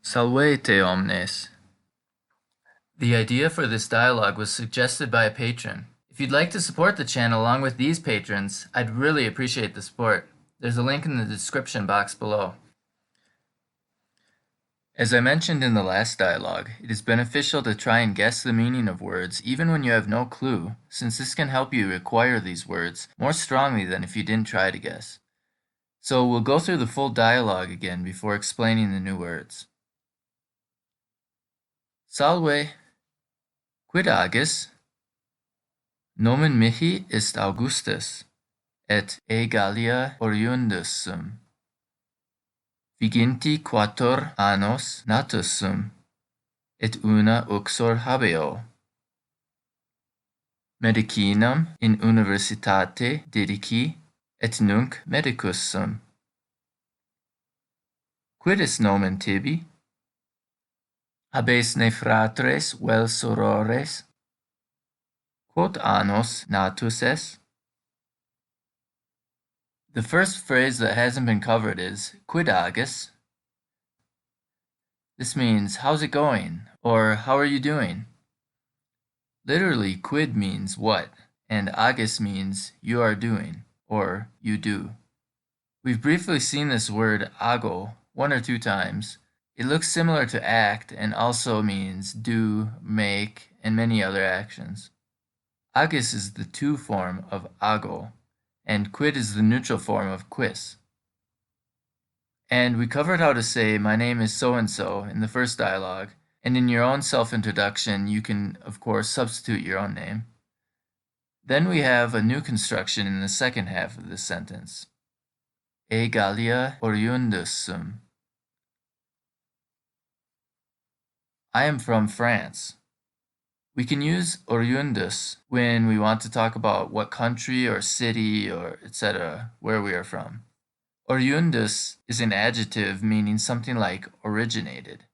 Salvete omnes. The idea for this dialogue was suggested by a patron. If you'd like to support the channel along with these patrons, I'd really appreciate the support. There's a link in the description box below. As I mentioned in the last dialogue, it is beneficial to try and guess the meaning of words even when you have no clue, since this can help you acquire these words more strongly than if you didn't try to guess. So we'll go through the full dialogue again before explaining the new words. Salve, quid agis? Nomen mihi est Augustus, et e Gallia oriundus sum. Viginti quator annos natus sum, et una uxor habeo. Medicinam in universitate didici, et nunc medicus sum. Quid est nomen tibi? Habes ne fratres vel sorores? Quot annos natus es? The first phrase that hasn't been covered is quid agis. This means how's it going, or how are you doing? Literally, quid means what, and agis means you are doing, or you do. We've briefly seen this word ago 1 or 2 times. It looks similar to act and also means do, make, and many other actions. Agis is the to form of ago, and quid is the neutral form of quis. And we covered how to say my name is so-and-so in the first dialogue, and in your own self-introduction you can, of course, substitute your own name. Then we have a new construction in the second half of this sentence. E Gallia oriundus sum. I am from France. We can use oriundus when we want to talk about what country or city or etc. where we are from. Oriundus is an adjective meaning something like originated.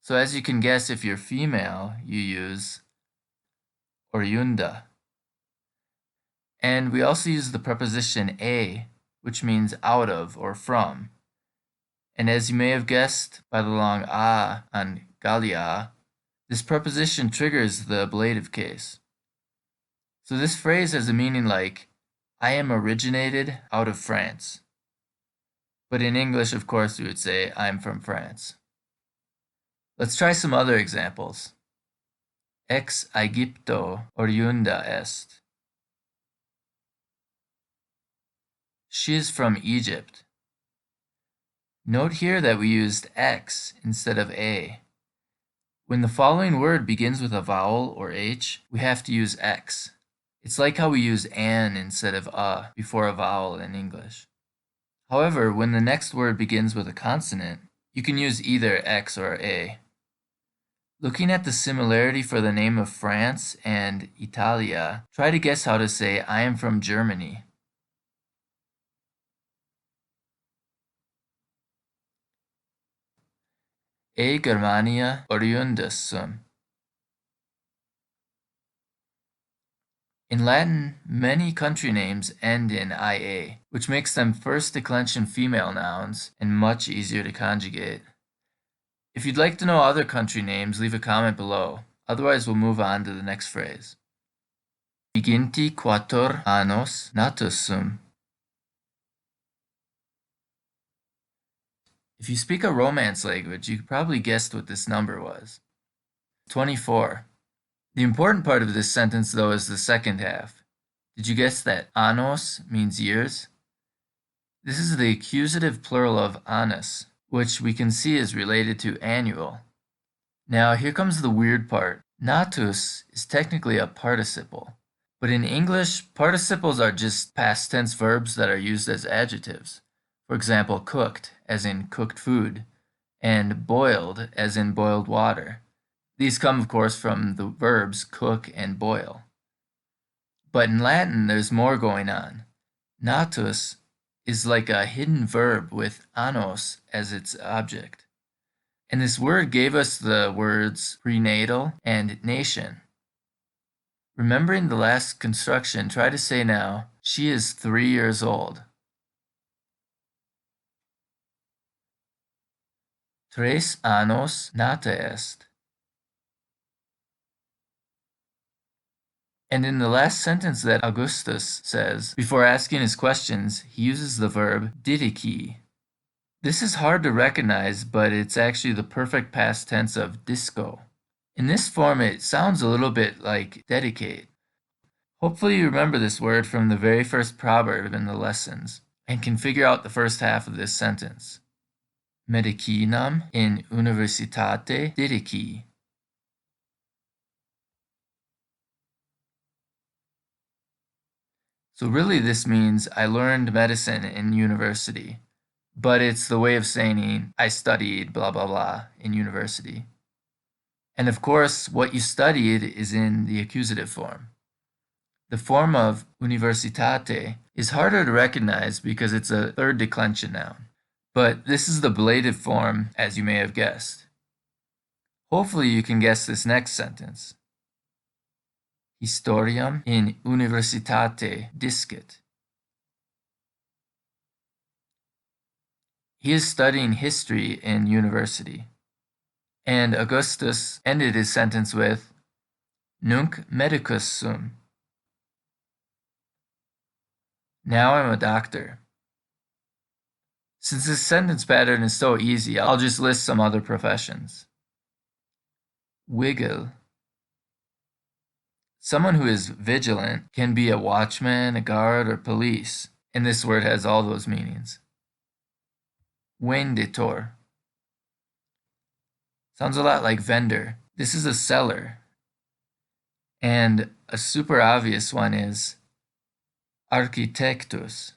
So as you can guess, if you're female, you use oriunda. And we also use the preposition a, which means out of or from. And as you may have guessed by the long a on Gallia, this preposition triggers the ablative case. So this phrase has a meaning like, I am originated out of France. But in English, of course, we would say, I'm from France. Let's try some other examples. Ex Aegypto oriunda est. She is from Egypt. Note here that we used ex instead of a. When the following word begins with a vowel or h, we have to use x. It's like how we use an instead of a before a vowel in English. However, when the next word begins with a consonant, you can use either x or a. Looking at the similarity for the name of France and Italia, try to guess how to say I am from Germany. E Germania oriundus sum. In Latin, many country names end in ia, which makes them first declension female nouns and much easier to conjugate. If you'd like to know other country names, leave a comment below. Otherwise, we'll move on to the next phrase. Viginti quator annos natus sum. If you speak a Romance language, you probably guessed what this number was. 24. The important part of this sentence, though, is the second half. Did you guess that annos means years? This is the accusative plural of annus, which we can see is related to annual. Now, here comes the weird part. Natus is technically a participle, but in English, participles are just past tense verbs that are used as adjectives. For example, cooked, as in cooked food, and boiled, as in boiled water. These come, of course, from the verbs cook and boil. But in Latin, there's more going on. Natus is like a hidden verb with annos as its object. And this word gave us the words prenatal and nation. Remembering the last construction, try to say now, she is 3 years old. Tres anos nata est. And in the last sentence that Augustus says, before asking his questions, he uses the verb didici. This is hard to recognize, but it's actually the perfect past tense of disco. In this form, it sounds a little bit like dedicate. Hopefully you remember this word from the very first proverb in the lessons and can figure out the first half of this sentence. Medicinam in universitate didici. So really this means I learned medicine in university, but it's the way of saying I studied blah blah blah in university. And of course, what you studied is in the accusative form. The form of universitate is harder to recognize because it's a third declension noun, but this is the ablative form, as you may have guessed. Hopefully you can guess this next sentence. Historiam in universitate discit. He is studying history in university. And Augustus ended his sentence with Nunc medicus sum. Now I'm a doctor. Since this sentence pattern is so easy, I'll just list some other professions. Wiggle. Someone who is vigilant can be a watchman, a guard, or police, and this word has all those meanings. Venditor. Sounds a lot like vendor. This is a seller. And a super obvious one is architectus.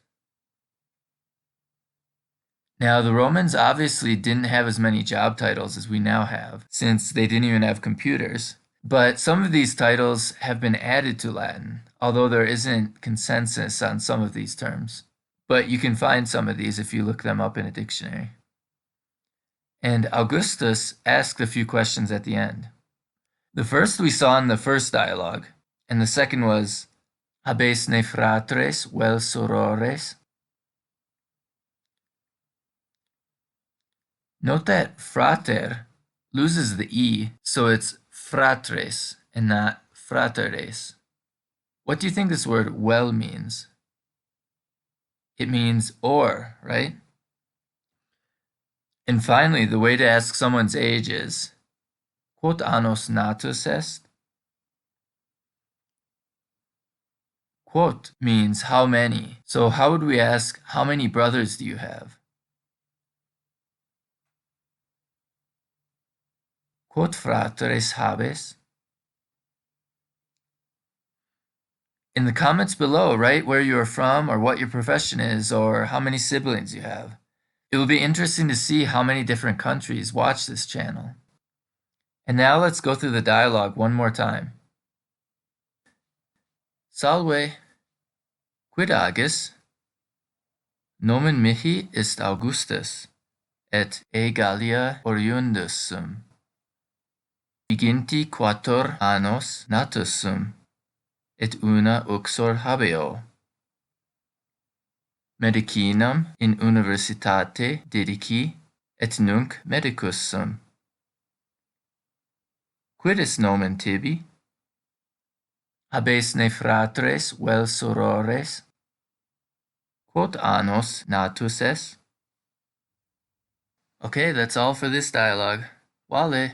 Now, the Romans obviously didn't have as many job titles as we now have, since they didn't even have computers. But some of these titles have been added to Latin, although there isn't consensus on some of these terms. But you can find some of these if you look them up in a dictionary. And Augustus asked a few questions at the end. The first we saw in the first dialogue, and the second was, habes ne fratres vel sorores? Note that frater loses the E, so it's fratres and not frateres. What do you think this word well means? It means or, right? And finally, the way to ask someone's age is, quot annos natus est? Quot means how many. So how would we ask, how many brothers do you have? Quot fratres habes? In the comments below, write where you are from or what your profession is or how many siblings you have. It will be interesting to see how many different countries watch this channel. And now let's go through the dialogue one more time. Salve. Quid agis? Nomen mihi est Augustus, et e Gallia oriundus sum. Viginti quator annos natus sum, et una uxor habeo. Medicinam in universitate didici, et nunc medicus sum. Quid est nomen tibi? Habes ne fratres vel sorores? Quot annos natus est? Okay, that's all for this dialogue. Vale.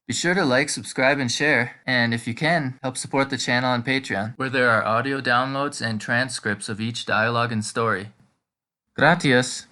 Be sure to like, subscribe, and share, and if you can, help support the channel on Patreon, where there are audio downloads and transcripts of each dialogue and story. Gratias!